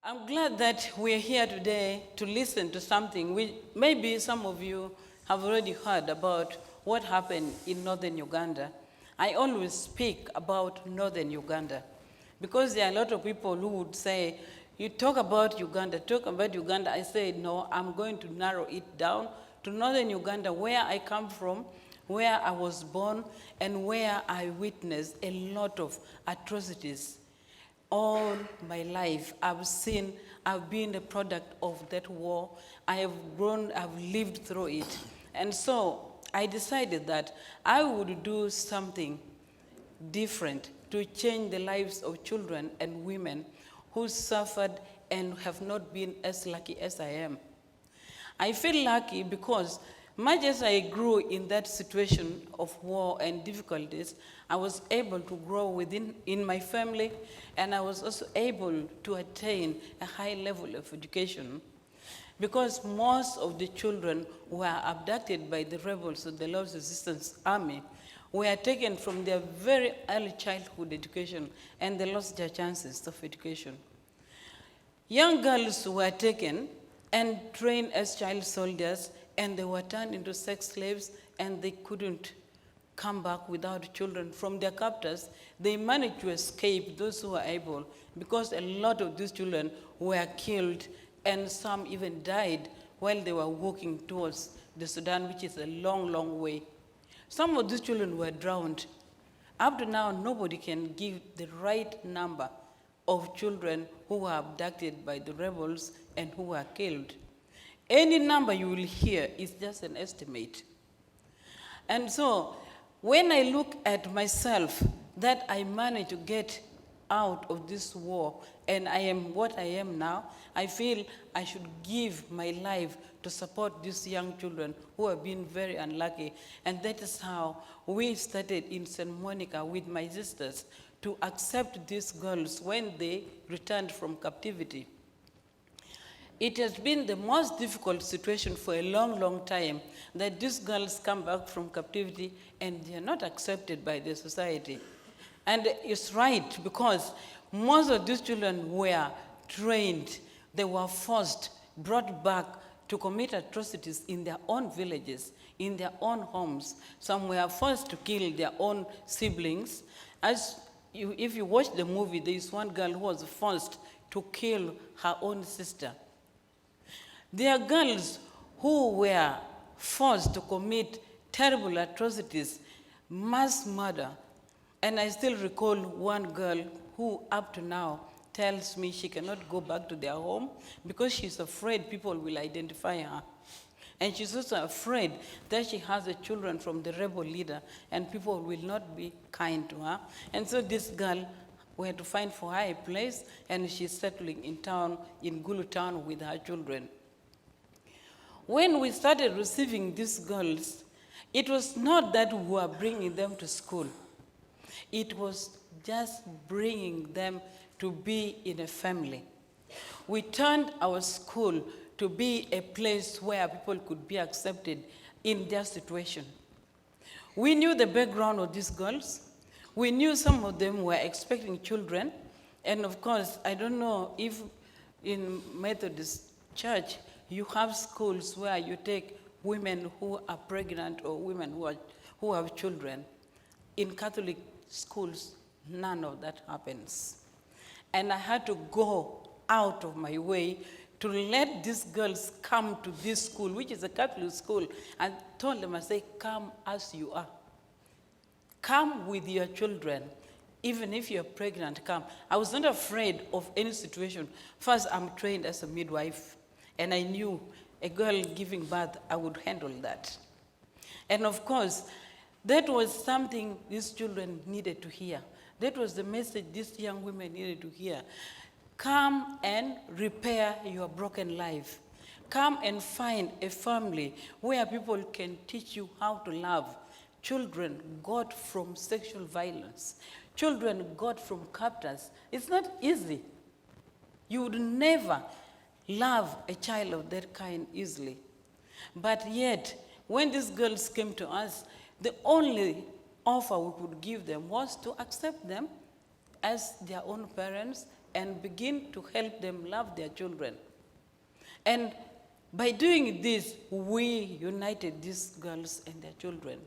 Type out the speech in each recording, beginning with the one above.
I'm glad that we're here today to listen to something which maybe some of you have already heard about what happened in Northern Uganda. I always speak about Northern Uganda because there are a lot of people who would say, you talk about Uganda. I say, no, I'm going to narrow it down to Northern Uganda, where I come from, where I was born, and where I witnessed a lot of atrocities. All my life, I've been a product of that war. I have grown, I've lived through it. And so I decided that I would do something different to change the lives of children and women who suffered and have not been as lucky as I am. I feel lucky because much as I grew in that situation of war and difficulties, I was able to grow in my family, and I was also able to attain a high level of education. Because most of the children were abducted by the rebels of the Lord's Resistance Army were taken from their very early childhood education, and they lost their chances of education. Young girls were taken and trained as child soldiers, and they were turned into sex slaves, and they couldn't come back without children from their captors. They managed to escape, those who were able, because a lot of these children were killed, and some even died while they were walking towards the Sudan, which is a long, long way. Some of these children were drowned. Up to now, nobody can give the right number of children who were abducted by the rebels and who were killed. Any number you will hear is just an estimate. And so, when I look at myself, that I managed to get out of this war, and I am what I am now, I feel I should give my life to support these young children who have been very unlucky. And that is how we started in St. Monica with my sisters to accept these girls when they returned from captivity. It has been the most difficult situation for a long, long time that these girls come back from captivity and they are not accepted by the society. And it's right, because most of these children were trained, they were forced, brought back to commit atrocities in their own villages, in their own homes. Some were forced to kill their own siblings. If you watch the movie, there is one girl who was forced to kill her own sister. There are girls who were forced to commit terrible atrocities, mass murder. And I still recall one girl who, up to now, tells me she cannot go back to their home because she's afraid people will identify her. And she's also afraid that she has the children from the rebel leader and people will not be kind to her. And so this girl, we had to find for her a place, and she's settling in town, in Gulu town, with her children. When we started receiving these girls, it was not that we were bringing them to school. It was just bringing them to be in a family. We turned our school to be a place where people could be accepted in their situation. We knew the background of these girls. We knew some of them were expecting children. And of course, I don't know if in Methodist Church, you have schools where you take women who are pregnant or women who have children. In Catholic schools, none of that happens. And I had to go out of my way to let these girls come to this school, which is a Catholic school, and told them, I say, come as you are. Come with your children. Even if you're pregnant, come. I was not afraid of any situation. First, I'm trained as a midwife, and I knew a girl giving birth, I would handle that. And of course, that was something these children needed to hear. That was the message these young women needed to hear. Come and repair your broken life. Come and find a family where people can teach you how to love. Children got from sexual violence. Children got from captors. It's not easy. You would never love a child of that kind easily. But yet, when these girls came to us, the only offer we could give them was to accept them as their own parents and begin to help them love their children. And by doing this, we united these girls and their children.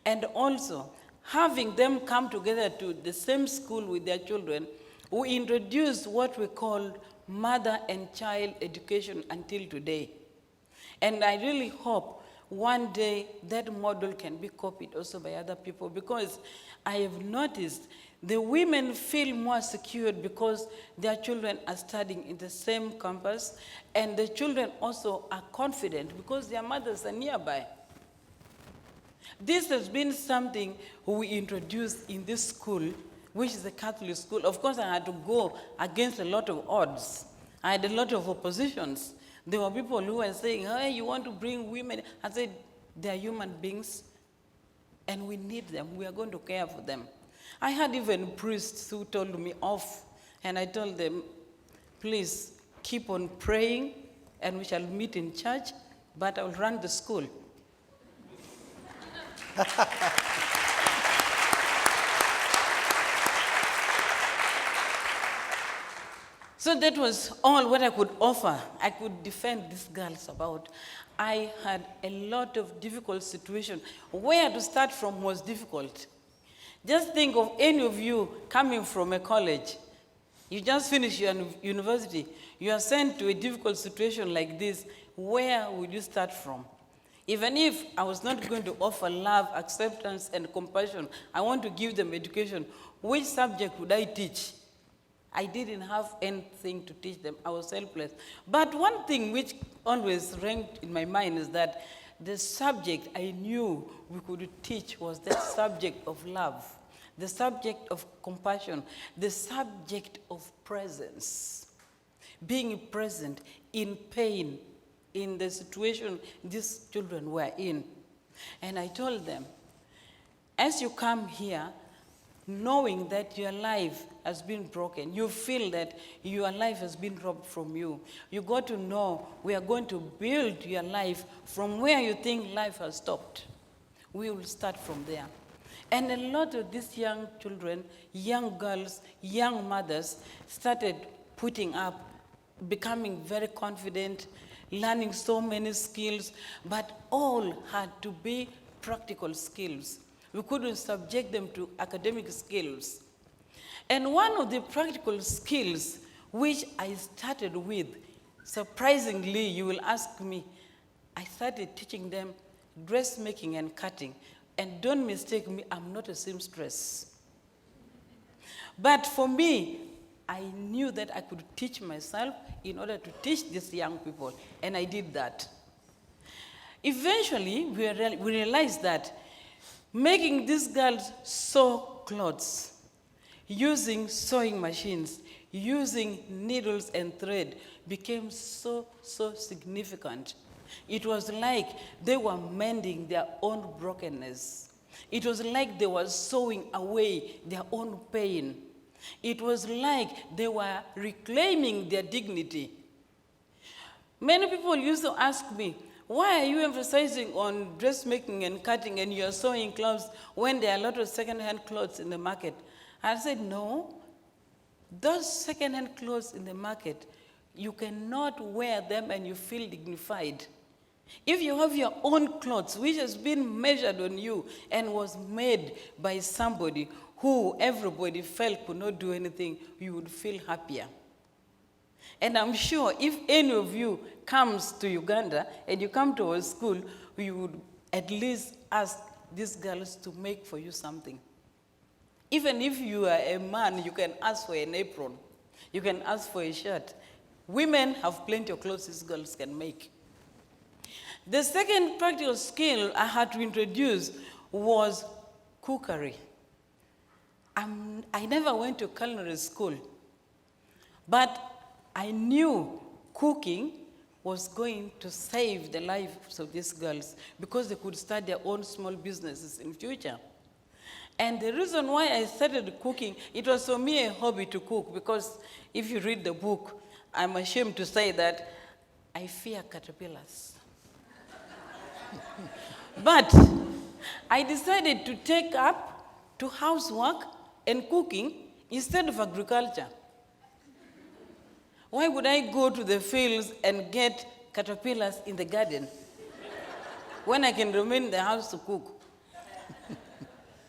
And also, having them come together to the same school with their children, we introduced what we call mother and child education until today. And I really hope one day that model can be copied also by other people, because I have noticed the women feel more secured because their children are studying in the same campus, and the children also are confident because their mothers are nearby. This has been something we introduced in this school, which is a Catholic school. Of course, I had to go against a lot of odds. I had a lot of oppositions. There were people who were saying, hey, you want to bring women? I said, they're human beings, and we need them. We are going to care for them. I had even priests who told me off, and I told them, please keep on praying, and we shall meet in church, but I will run the school. So that was all what I could offer. I could defend these girls about. I had a lot of difficult situations. Where to start from was difficult. Just think of any of you coming from a college. You just finished your university. You are sent to a difficult situation like this. Where would you start from? Even if I was not going to offer love, acceptance, and compassion, I want to give them education. Which subject would I teach? I didn't have anything to teach them. I was helpless. But one thing which always ranked in my mind is that the subject I knew we could teach was the subject of love, the subject of compassion, the subject of presence, being present in pain, in the situation these children were in. And I told them, as you come here, knowing that your life has been broken, you feel that your life has been robbed from you, you got to know we are going to build your life from where you think life has stopped. We will start from there. And a lot of these young children, young girls, young mothers started putting up, becoming very confident, learning so many skills, but all had to be practical skills. We couldn't subject them to academic skills. And one of the practical skills which I started with, surprisingly, you will ask me, I started teaching them dressmaking and cutting. And don't mistake me, I'm not a seamstress. But for me, I knew that I could teach myself in order to teach these young people, and I did that. Eventually, we realized that making these girls sew clothes, using sewing machines, using needles and thread became so significant. It was like they were mending their own brokenness. It was like they were sewing away their own pain. It was like they were reclaiming their dignity. Many people used to ask me, why are you emphasizing on dressmaking and cutting and you're sewing clothes when there are a lot of second-hand clothes in the market? I said, no, those second-hand clothes in the market, you cannot wear them and you feel dignified. If you have your own clothes, which has been measured on you and was made by somebody who everybody felt could not do anything, you would feel happier. And I'm sure if any of you comes to Uganda and you come to our school, we would at least ask these girls to make for you something. Even if you are a man, you can ask for an apron. You can ask for a shirt. Women have plenty of clothes these girls can make. The second practical skill I had to introduce was cookery. I never went to culinary school, but I knew cooking was going to save the lives of these girls because they could start their own small businesses in future. And the reason why I started cooking, it was for me a hobby to cook, because if you read the book, I'm ashamed to say that I fear caterpillars. But I decided to take up to housework and cooking instead of agriculture. Why would I go to the fields and get caterpillars in the garden when I can remain in the house to cook?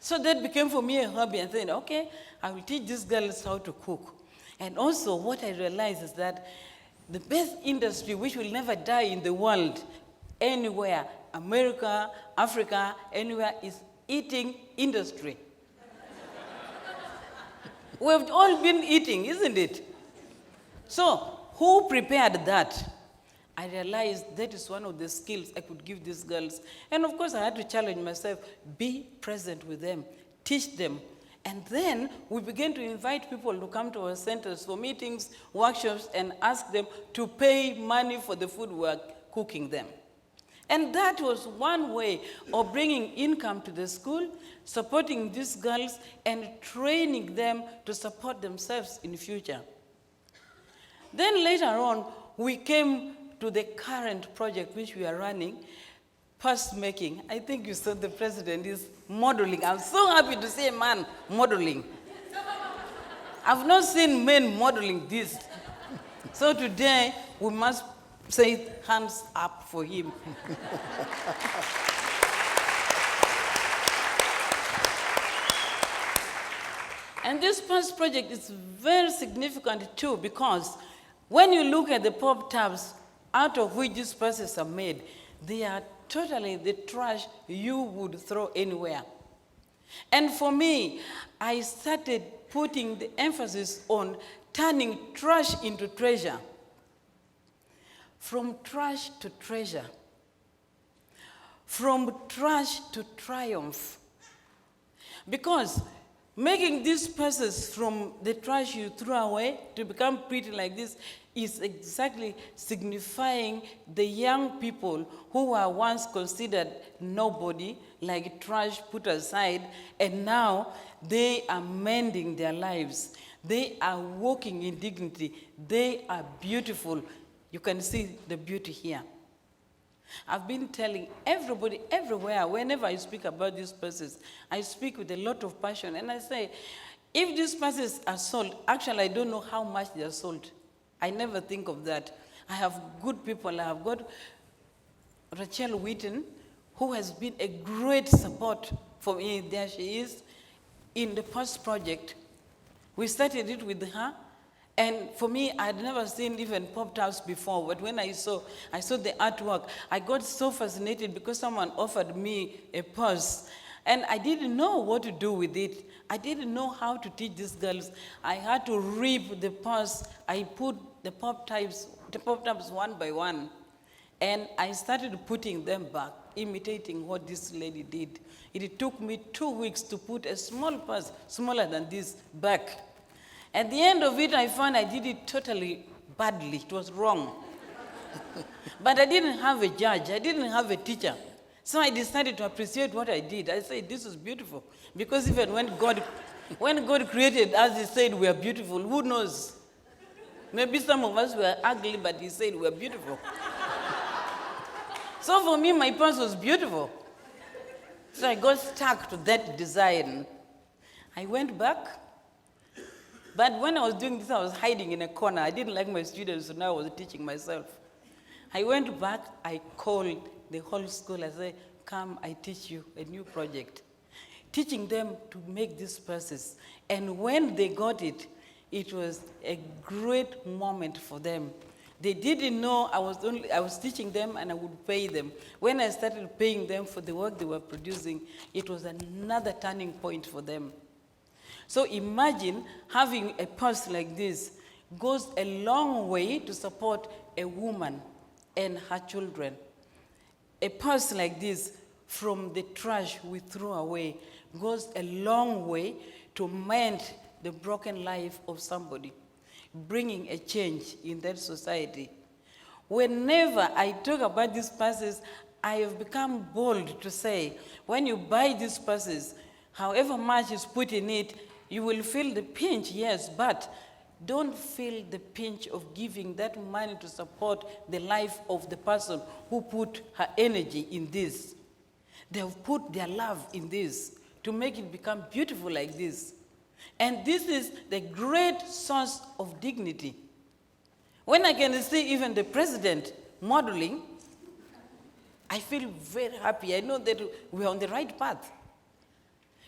So that became for me a hobby, and saying, okay, I will teach these girls how to cook. And also what I realized is that the best industry which will never die in the world, anywhere, America, Africa, anywhere, is eating industry. We've all been eating, isn't it? So who prepared that? I realized that is one of the skills I could give these girls. And of course, I had to challenge myself, be present with them, teach them. And then we began to invite people to come to our centers for meetings, workshops, and ask them to pay money for the food we are cooking them. And that was one way of bringing income to the school, supporting these girls, and training them to support themselves in the future. Then later on, we came to the current project which we are running, purse making. I think you saw the president is modeling. I'm so happy to see a man modeling. I've not seen men modeling this. So today, we must say hands up for him. And this purse project is very significant too, because when you look at the pop tabs out of which these purses are made, they are totally the trash you would throw anywhere. And for me, I started putting the emphasis on turning trash into treasure. From trash to treasure. From trash to triumph. Because making these purses from the trash you throw away to become pretty like this is exactly signifying the young people who were once considered nobody, like trash put aside, and now they are mending their lives. They are walking in dignity. They are beautiful. You can see the beauty here. I've been telling everybody, everywhere, whenever I speak about these purses, I speak with a lot of passion, and I say, if these purses are sold, actually I don't know how much they are sold. I never think of that. I have good people. I have got Rachel Wheaton, who has been a great support for me. There she is in the purse project. We started it with her. And for me, I had never seen even pop tabs before, but when I saw the artwork, I got so fascinated because someone offered me a purse, and I didn't know what to do with it. I didn't know how to teach these girls. I had to rip the purse. I put the pop tabs one by one, and I started putting them back, imitating what this lady did. It took me 2 weeks to put a small purse, smaller than this, back. At the end of it, I found I did it totally badly. It was wrong. But I didn't have a judge. I didn't have a teacher. So I decided to appreciate what I did. I said, this is beautiful. Because even when God created us, he said we are beautiful. Who knows? Maybe some of us were ugly, but he said we are beautiful. So for me, my purse was beautiful. So I got stuck to that design. I went back. But when I was doing this, I was hiding in a corner. I didn't like my students, so now I was teaching myself. I went back, I called the whole school. I said, come, I teach you a new project. Teaching them to make these purses. And when they got it, it was a great moment for them. They didn't know I was teaching them and I would pay them. When I started paying them for the work they were producing, it was another turning point for them. So imagine having a purse like this goes a long way to support a woman and her children. A purse like this from the trash we throw away goes a long way to mend the broken life of somebody, bringing a change in that society. Whenever I talk about these purses, I have become bold to say, when you buy these purses, however much is put in it, you will feel the pinch, yes, but don't feel the pinch of giving that money to support the life of the person who put her energy in this. They have put their love in this to make it become beautiful like this. And this is the great source of dignity. When I can see even the president modeling, I feel very happy. I know that we're on the right path.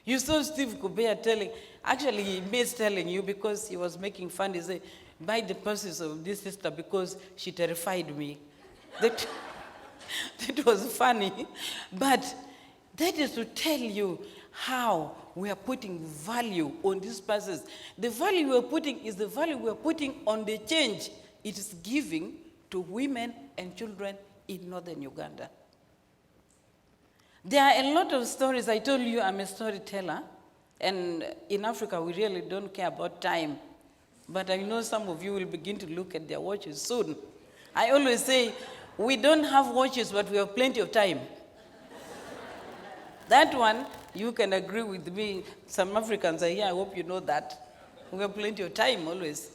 You saw Steve Kubea telling, actually he missed telling you because he was making fun. He said, buy the purses of this sister because she terrified me. That, that was funny. But that is to tell you how we are putting value on these purses. The value we are putting is the value we are putting on the change it is giving to women and children in Northern Uganda. There are a lot of stories. I told you I'm a storyteller, and in Africa we really don't care about time. But I know some of you will begin to look at their watches soon. I always say, we don't have watches, but we have plenty of time. That one, you can agree with me. Some Africans are here, I hope you know that. We have plenty of time always.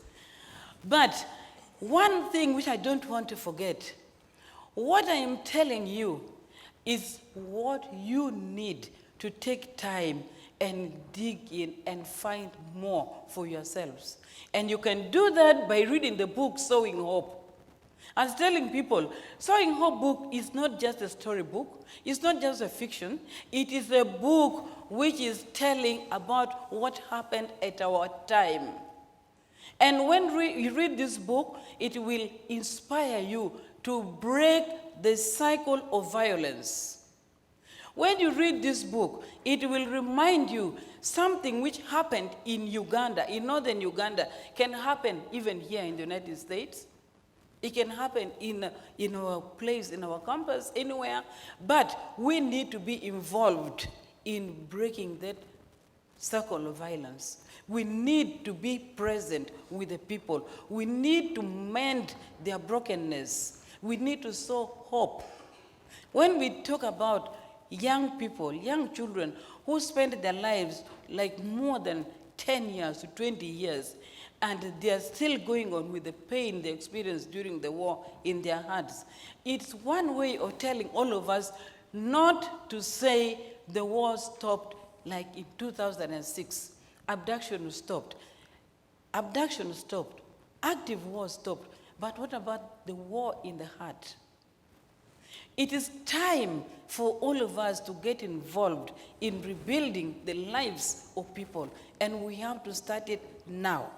But one thing which I don't want to forget, what I am telling you is what you need to take time and dig in and find more for yourselves. And you can do that by reading the book, Sowing Hope. I was telling people, Sowing Hope book is not just a storybook, it's not just a fiction, it is a book which is telling about what happened at our time. And when you read this book, it will inspire you to break the cycle of violence. When you read this book, it will remind you something which happened in Uganda, in Northern Uganda, can happen even here in the United States. It can happen in our place, in our campus, anywhere. But we need to be involved in breaking that circle of violence. We need to be present with the people. We need to mend their brokenness. We need to sow hope. When we talk about young people, young children who spend their lives like more than 10 years to 20 years, and they are still going on with the pain they experienced during the war in their hearts, it's one way of telling all of us not to say the war stopped like in 2006. Abduction stopped. Abduction stopped. Active war stopped. But what about the war in the heart? It is time for all of us to get involved in rebuilding the lives of people, and we have to start it now.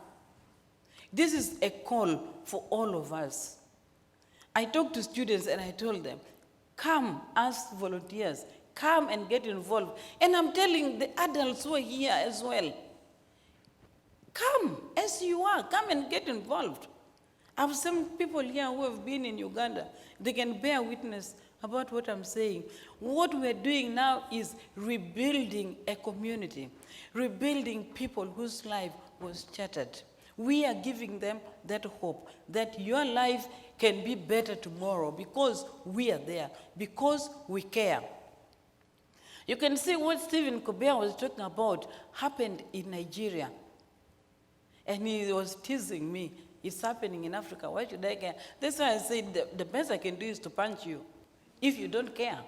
This is a call for all of us. I talked to students and I told them, come as volunteers, come and get involved. And I'm telling the adults who are here as well, come as you are, come and get involved. I have some people here who have been in Uganda. They can bear witness about what I'm saying. What we're doing now is rebuilding a community, rebuilding people whose life was shattered. We are giving them that hope that your life can be better tomorrow because we are there, because we care. You can see what Stephen Kubea was talking about happened in Nigeria. And he was teasing me. It's happening in Africa. Why should I care? That's why I said the best I can do is to punch you if you don't care.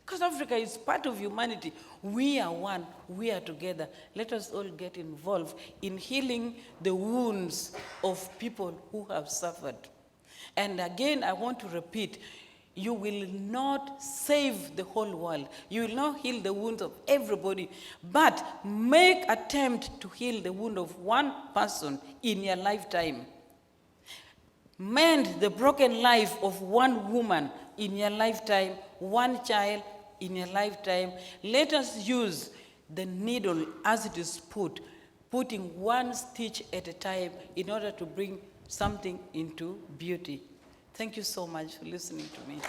Because Africa is part of humanity. We are one. We are together. Let us all get involved in healing the wounds of people who have suffered. And again, I want to repeat, you will not save the whole world. You will not heal the wounds of everybody, but make attempt to heal the wound of one person in your lifetime. Mend the broken life of one woman in your lifetime, one child in your lifetime. Let us use the needle as it is putting one stitch at a time in order to bring something into beauty. Thank you so much for listening to me.